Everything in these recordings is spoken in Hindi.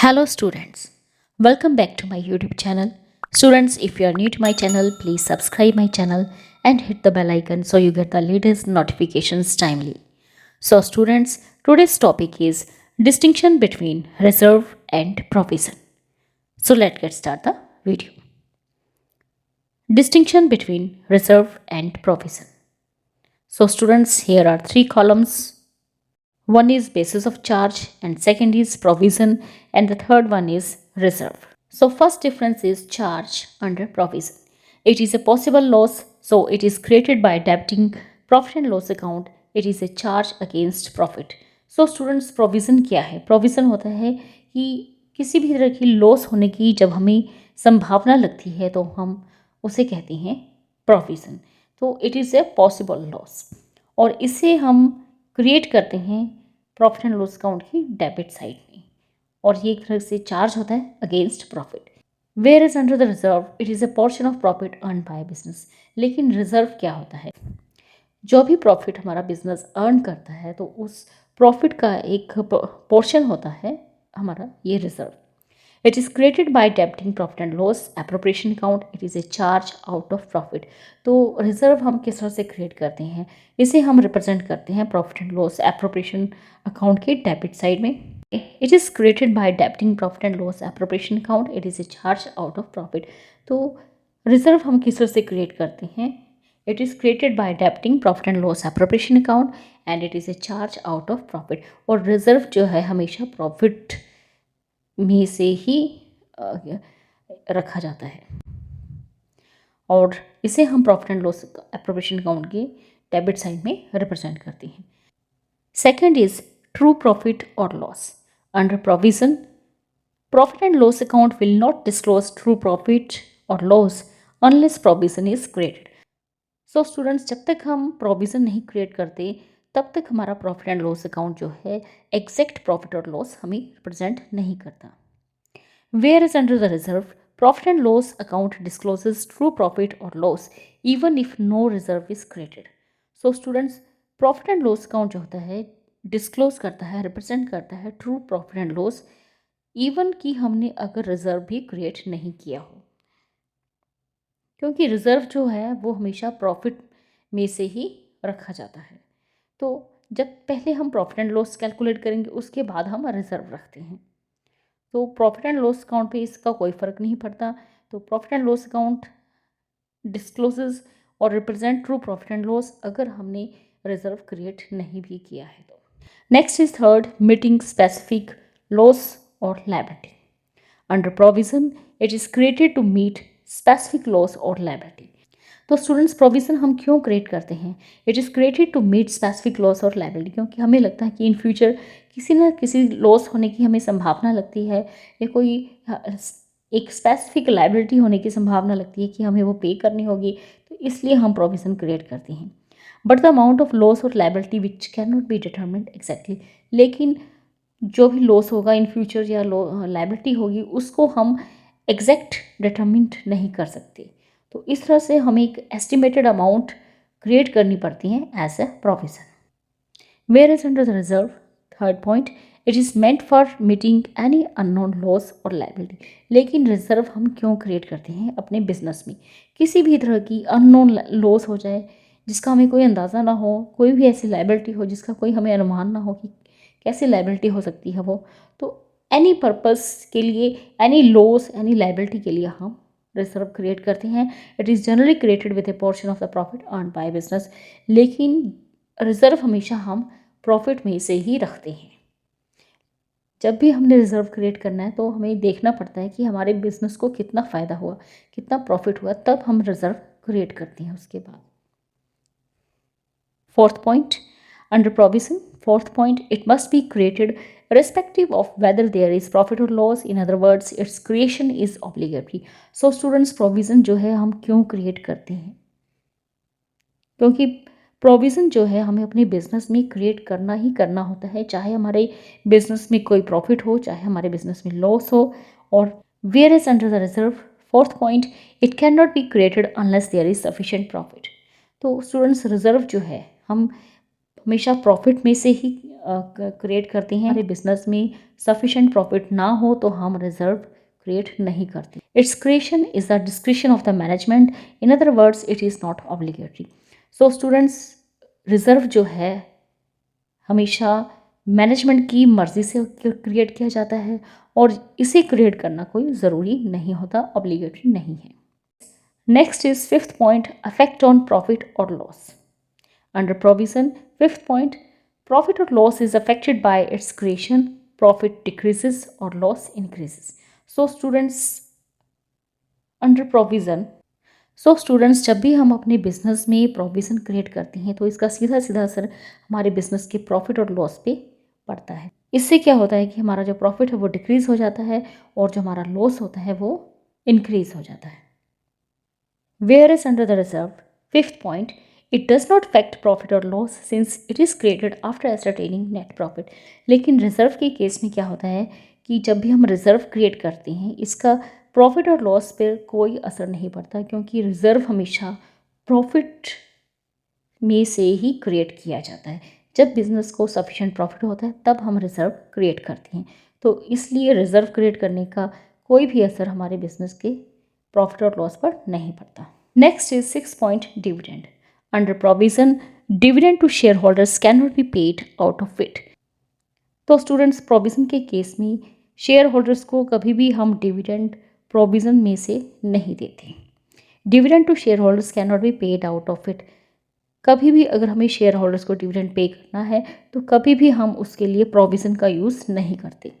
Hello students, welcome back to my YouTube channel. Students, if you are new to my channel, please subscribe my channel and hit the bell icon so you get the latest notifications timely. So students, today's topic is distinction between reserve and provision. So let's get start the video. Distinction between reserve and provision. So students, here are three columns. One is basis of charge and second is provision and the third one is reserve. So first difference is charge under provision. It is a possible loss, so it is created by debiting profit and loss account. It is a charge against profit. So students, provision क्या है? provision होता है कि किसी भी तरह की लॉस होने की जब हमें संभावना लगती है तो हम उसे कहते हैं provision. तो it is a possible loss और इसे हम क्रिएट करते हैं प्रॉफिट एंड लॉस अकाउंट की डेबिट साइड में और ये एक तरह से चार्ज होता है against profit. Where is under the reserve it is a portion of profit earn by business. लेकिन रिजर्व क्या होता है? जो भी प्रॉफिट हमारा बिजनेस अर्न करता है तो उस प्रॉफिट का एक पोर्शन होता है हमारा ये reserve. It is created by debiting profit and loss appropriation account. It is A charge out of profit. तो रिजर्व हम किस तरह से क्रिएट करते हैं? इसे हम रिप्रेजेंट करते हैं profit and loss appropriation account के डेबिट साइड में. It is created by debiting profit and loss appropriation account. It is A charge out of profit. तो रिजर्व हम किस तरह से क्रिएट करते हैं? It is created by debiting profit and loss appropriation account and it is A charge out of profit. और रिजर्व जो है हमेशा प्रॉफिट में से ही रखा जाता है और इसे हम profit and loss appropriation account के डेबिट साइड में रिप्रेजेंट करते हैं. सेकंड इज ट्रू प्रॉफिट और loss. Under provision profit and loss account will not disclose true profit और loss unless provision is created. So students, जब तक हम प्रोविजन नहीं क्रिएट करते तब तक हमारा प्रॉफिट एंड लॉस अकाउंट जो है एग्जैक्ट प्रॉफिट और लॉस हमें रिप्रेजेंट नहीं करता. Where is under the reserve profit and loss account discloses true profit और loss even if no reserve is created. So students, profit and loss account जो होता है डिस्क्लोज करता है, रिप्रेजेंट करता है true profit and loss even कि हमने अगर रिजर्व भी क्रिएट नहीं किया हो, क्योंकि रिजर्व जो है वो हमेशा प्रॉफिट में से ही रखा जाता है. तो जब पहले हम प्रॉफिट एंड लॉस कैलकुलेट करेंगे उसके बाद हम रिजर्व रखते हैं. तो प्रॉफिट एंड लॉस अकाउंट पे इसका कोई फ़र्क नहीं पड़ता. तो profit and loss account discloses और represent true profit and loss अगर हमने रिजर्व क्रिएट नहीं भी किया है तो. Next is third, meeting specific loss और liability. Under provision it is created to meet specific loss और लायबिलिटी. तो स्टूडेंट्स, प्रोविज़न हम क्यों क्रिएट करते हैं? It is created to meet specific loss और लायबिलिटी, क्योंकि हमें लगता है कि इन फ्यूचर किसी न किसी लॉस होने की हमें संभावना लगती है या कोई एक स्पेसिफिक लायबिलिटी होने की संभावना लगती है कि हमें वो पे करनी होगी. तो इसलिए हम प्रोविज़न क्रिएट करते हैं. But the amount of loss और liability which can not be determined exactly. लेकिन जो भी लॉस होगा इन फ्यूचर या लायबिलिटी होगी उसको हम एग्जैक्ट डिटर्मिन्ड नहीं कर सकते. तो इस तरह से हमें एक एस्टिमेटेड अमाउंट क्रिएट करनी पड़ती है as a provision. Where is under the reserve third point it is meant for meeting any unknown loss और लायबिलिटी. लेकिन रिजर्व हम क्यों क्रिएट करते हैं? अपने बिजनेस में किसी भी तरह की अननोन लॉस हो जाए जिसका हमें कोई अंदाज़ा ना हो, कोई भी ऐसी लायबिलिटी हो जिसका कोई हमें अनुमान ना हो कि कैसी लायबिलिटी हो सकती है वो, तो एनी पर्पस के लिए, एनी लॉस, एनी लायबिलिटी के लिए हम रिजर्व क्रिएट करते हैं. It is generally created with A portion of the profit earn by business. लेकिन रिजर्व हमेशा हम प्रॉफिट में से ही रखते हैं. जब भी हमने रिजर्व क्रिएट करना है तो हमें देखना पड़ता है कि हमारे बिजनेस को कितना फ़ायदा हुआ, कितना प्रॉफिट हुआ, तब हम रिजर्व क्रिएट करते हैं उसके बाद. Fourth point under provision, fourth point it must be created irrespective of whether there is profit or loss. In other words, its creation is obligatory. So students, provision जो है हम क्यों क्रिएट करते हैं? क्योंकि प्रोविज़न जो है हमें अपने बिजनेस में क्रिएट करना ही करना होता है, चाहे हमारे बिजनेस में कोई प्रॉफिट हो, चाहे हमारे बिजनेस में लॉस हो. और where is under the reserve fourth point it can not be created unless there is sufficient profit. तो स्टूडेंट्स, रिजर्व जो है हम हमेशा प्रॉफिट में से ही क्रिएट करते हैं। हमारे बिजनेस में सफिशेंट प्रॉफिट ना हो तो हम रिजर्व क्रिएट नहीं करते। It's creation is the description of the management, in other words it is not obligatory. So students, reserve जो है हमेशा मैनेजमेंट की मर्जी से क्रिएट किया जाता है और इसे क्रिएट करना कोई ज़रूरी नहीं होता, ऑब्लिगेटरी नहीं है। Next is fifth point, affect on profit और loss. Under provision, fifth point, profit or loss is affected by its creation, profit decreases or loss increases. So students, under provision, जब भी हम अपने बिजनेस में प्रोविज़न क्रिएट करते हैं तो इसका सीधा सीधा असर हमारे बिजनेस के प्रॉफिट और लॉस पे पड़ता है। इससे क्या होता है कि हमारा जो प्रॉफिट है वो डिक्रीज हो जाता है और जो हमारा लॉस होता है वो इंक्रीज हो जाता है। Where is under the reserve, fifth point, it does not affect profit or loss since it is created after ascertaining net profit। लेकिन रिजर्व के केस में क्या होता है कि जब भी हम रिजर्व क्रिएट करते हैं इसका प्रॉफिट और लॉस पर कोई असर नहीं पड़ता, क्योंकि रिजर्व हमेशा प्रॉफिट में से ही क्रिएट किया जाता है। जब बिजनेस को सफिशेंट प्रॉफिट होता है तब हम रिजर्व क्रिएट करते हैं, तो इसलिए रिजर्व क्रिएट करने का कोई भी असर हमारे बिजनेस के प्रॉफिट और लॉस पर नहीं पड़ता। Next is six point, dividend. Under provision, dividend to shareholders can not be paid out of it. तो स्टूडेंट्स, प्रोविजन के केस में शेयर होल्डर्स को कभी भी हम डिविडेंड प्रोविजन में से नहीं देते। Dividend to shareholders can not be paid out of it. कभी भी अगर हमें शेयर होल्डर्स को डिविडेंड पे करना है तो कभी भी हम उसके लिए प्रोविजन का यूज़ नहीं करते।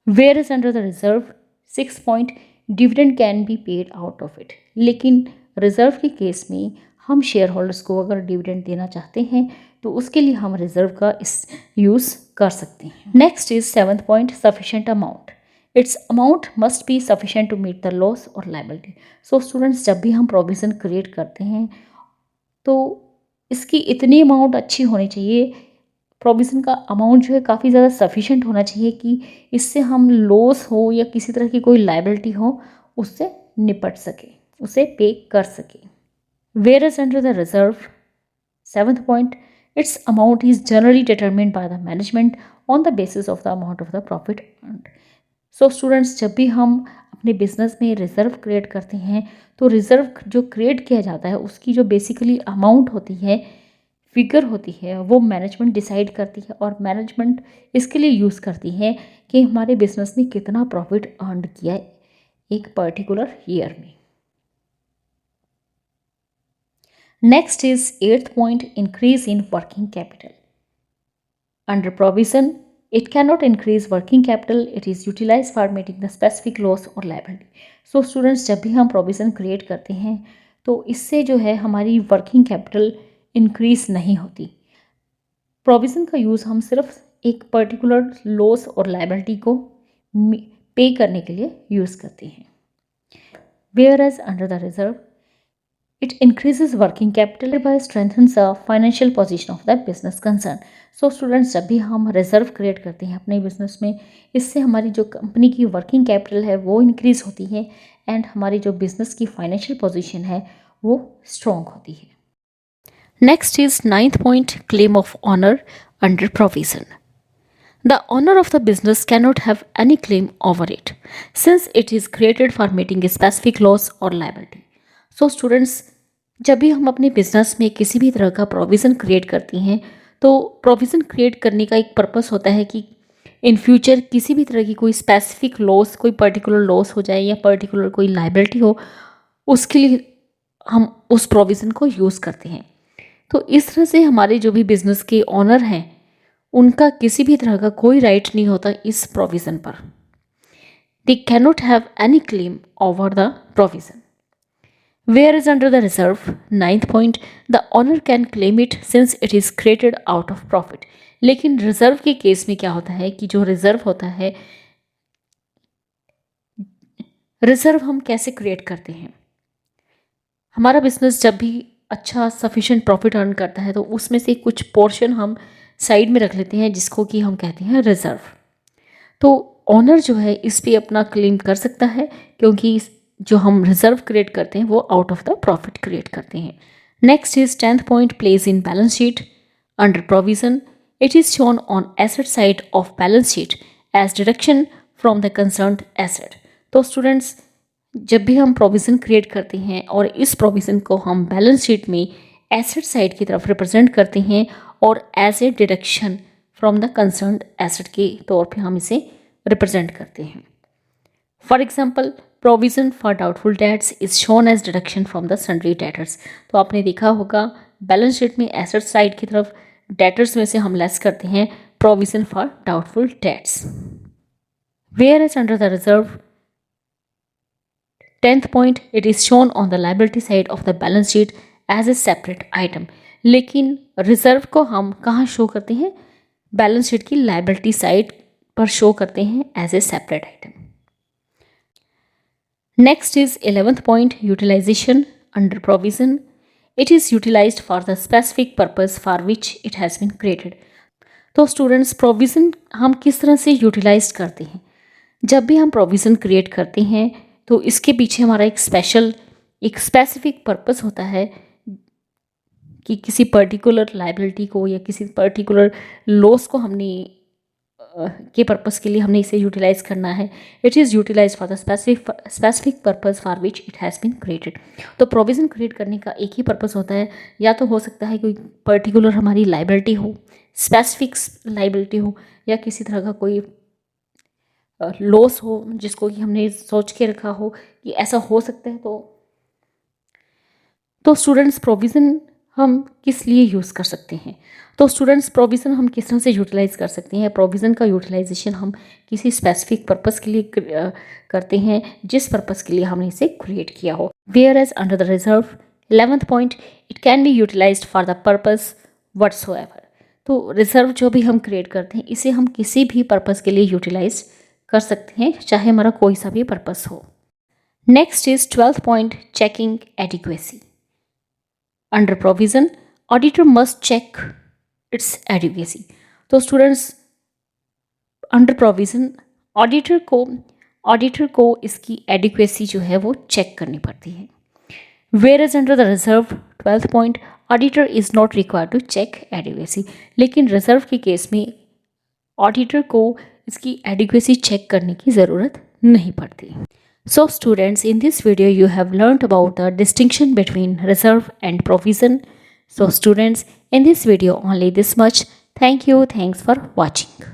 Where is under the reserve, six point, dividend can be paid out of it. लेकिन रिजर्व के केस में हम शेयर होल्डर्स को अगर डिविडेंड देना चाहते हैं तो उसके लिए हम रिजर्व का इस यूज़ कर सकते हैं। Next is seventh point, sufficient amount. Its amount must be sufficient to meet the loss और लायबिलिटी। सो स्टूडेंट्स, जब भी हम प्रोविज़न क्रिएट करते हैं तो इसकी इतनी अमाउंट अच्छी होनी चाहिए, प्रोविज़न का अमाउंट जो है काफ़ी ज़्यादा सफिशेंट होना चाहिए कि इससे हम लॉस हो या किसी तरह की कोई लायबिलिटी हो उससे निपट सके, उसे पे कर सके। Whereas under the reserve, seventh point, its amount is generally determined by the management on the basis of the amount of the profit earned. So students, जब भी हम अपने बिजनेस में रिजर्व क्रिएट करते हैं तो रिजर्व जो क्रिएट किया जाता है उसकी जो बेसिकली अमाउंट होती है, फिगर होती है, वो मैनेजमेंट डिसाइड करती है और मैनेजमेंट इसके लिए यूज़ करती है कि हमारे बिजनेस ने कितना प्रॉफिट अर्न किया है एक पर्टिकुलर ईयर में। Next is eighth point, increase in working capital. Under provision, it cannot increase working capital. It is utilized for meeting the specific loss or liability. So students, जब भी हम provision create करते हैं तो इससे जो है हमारी working capital increase नहीं होती। provision का यूज़ हम सिर्फ एक particular loss और liability को पे करने के लिए यूज़ करते हैं। Whereas under the reserve, it increases working capital by strengthens the financial position of the business concern. So students, जब भी हम रिजर्व क्रिएट करते हैं अपने बिजनेस में, इससे हमारी जो कंपनी की वर्किंग कैपिटल है वो इंक्रीज होती है एंड हमारी जो बिजनेस की फाइनेंशियल पोजीशन है वो स्ट्रॉन्ग होती है। Next is ninth point, claim of owner under provision. The owner of the business cannot have any claim over it since it is created for meeting a specific loss or liability. So students, जब भी हम अपने बिजनेस में किसी भी तरह का प्रोविज़न क्रिएट करती हैं तो प्रोविज़न क्रिएट करने का एक पर्पस होता है कि इन फ्यूचर किसी भी तरह की कोई स्पेसिफिक लॉस, कोई पर्टिकुलर लॉस हो जाए या पर्टिकुलर कोई लायबिलिटी हो, उसके लिए हम उस प्रोविज़न को यूज़ करते हैं। तो इस तरह से हमारे जो भी बिजनेस के ऑनर हैं उनका किसी भी तरह का कोई राइट नहीं होता इस प्रोविज़न पर। They cannot have any claim over the provision. Where is under the reserve, ninth point, the owner can claim it since it is created out of profit. लेकिन रिजर्व के केस में क्या होता है कि जो रिजर्व होता है, रिजर्व हम कैसे क्रिएट करते हैं, हमारा बिजनेस जब भी अच्छा सफिशिएंट प्रॉफिट अर्न करता है तो उसमें से कुछ पोर्शन हम साइड में रख लेते हैं जिसको कि हम कहते हैं रिजर्व। तो ऑनर जो है इस पे अपना क्लेम कर सकता है क्योंकि जो हम रिजर्व क्रिएट करते हैं वो out of the profit create करते हैं। Next is tenth point, place in balance sheet Under provision, it is shown on asset side of balance sheet as deduction from the concerned asset. तो स्टूडेंट्स, जब भी हम प्रोविज़न क्रिएट करते हैं और इस प्रोविज़न को हम बैलेंस शीट में एसेट साइड की तरफ रिप्रेजेंट करते हैं और as a deduction from the concerned asset के तौर पे हम इसे रिप्रेजेंट करते हैं. For example, provision for doubtful debts is shown as deduction from the sundry debtors. तो आपने देखा होगा बैलेंस शीट में एसेट साइड की तरफ डेटर्स में से हम लेस करते हैं provision for doubtful debts. Whereas under the reserve 10th point, it is shown on the liability side of the balance sheet as a separate item. लेकिन रिजर्व को हम कहाँ शो करते हैं? बैलेंस शीट की लाइबिलिटी साइड पर शो करते हैं as a separate item. Next is 11th point, utilization under provision. It is utilized for the specific purpose for which it has been created. तो स्टूडेंट्स, प्रोविज़न हम किस तरह से यूटिलाइज करते हैं? जब भी हम प्रोविज़न क्रिएट करते हैं तो इसके पीछे हमारा एक स्पेसिफिक पर्पस होता है कि किसी पर्टिकुलर लाइबिलिटी को या किसी पर्टिकुलर लॉस को हमने के पर्पस के लिए हमने इसे यूटिलाइज करना है. It is utilize for the specific purpose for which it has been created. तो प्रोविज़न क्रिएट करने का एक ही पर्पस होता है, या तो हो सकता है कोई पर्टिकुलर हमारी लाइबिलिटी हो, स्पेसिफिक लाइबिलिटी हो, या किसी तरह का कोई लॉस हो जिसको कि हमने सोच के रखा हो कि ऐसा हो सकता है. तो स्टूडेंट्स, प्रोविज़न हम किस लिए यूज़ कर सकते हैं? तो स्टूडेंट्स, प्रोविज़न हम किस तरह से यूटिलाइज कर सकते हैं? प्रोविज़न का यूटिलाइजेशन हम किसी स्पेसिफिक पर्पस के लिए करते हैं जिस पर्पस के लिए हमने इसे क्रिएट किया हो. Whereas under the reserve 11th point, it can be utilized for the purpose whatsoever. तो रिजर्व जो भी हम क्रिएट करते हैं इसे हम किसी भी पर्पस के लिए यूटिलाइज कर सकते हैं, चाहे हमारा कोई सा भी पर्पस हो. Next is 12th point, checking adequacy. Under provision, auditor must check its adequacy. तो स्टूडेंट्स, अंडर प्रोविज़न ऑडिटर को इसकी एडिक्वेसी जो है वो चेक करनी पड़ती है. Whereas under the reserve 12th point, auditor is not required to check adequacy. लेकिन रिजर्व के केस में ऑडिटर को इसकी एडिक्वेसी चेक करने की ज़रूरत नहीं पड़ती. So students, in this video you have learnt about the distinction between reserve and provision. So students, in this video only this much. Thank you. Thanks for watching.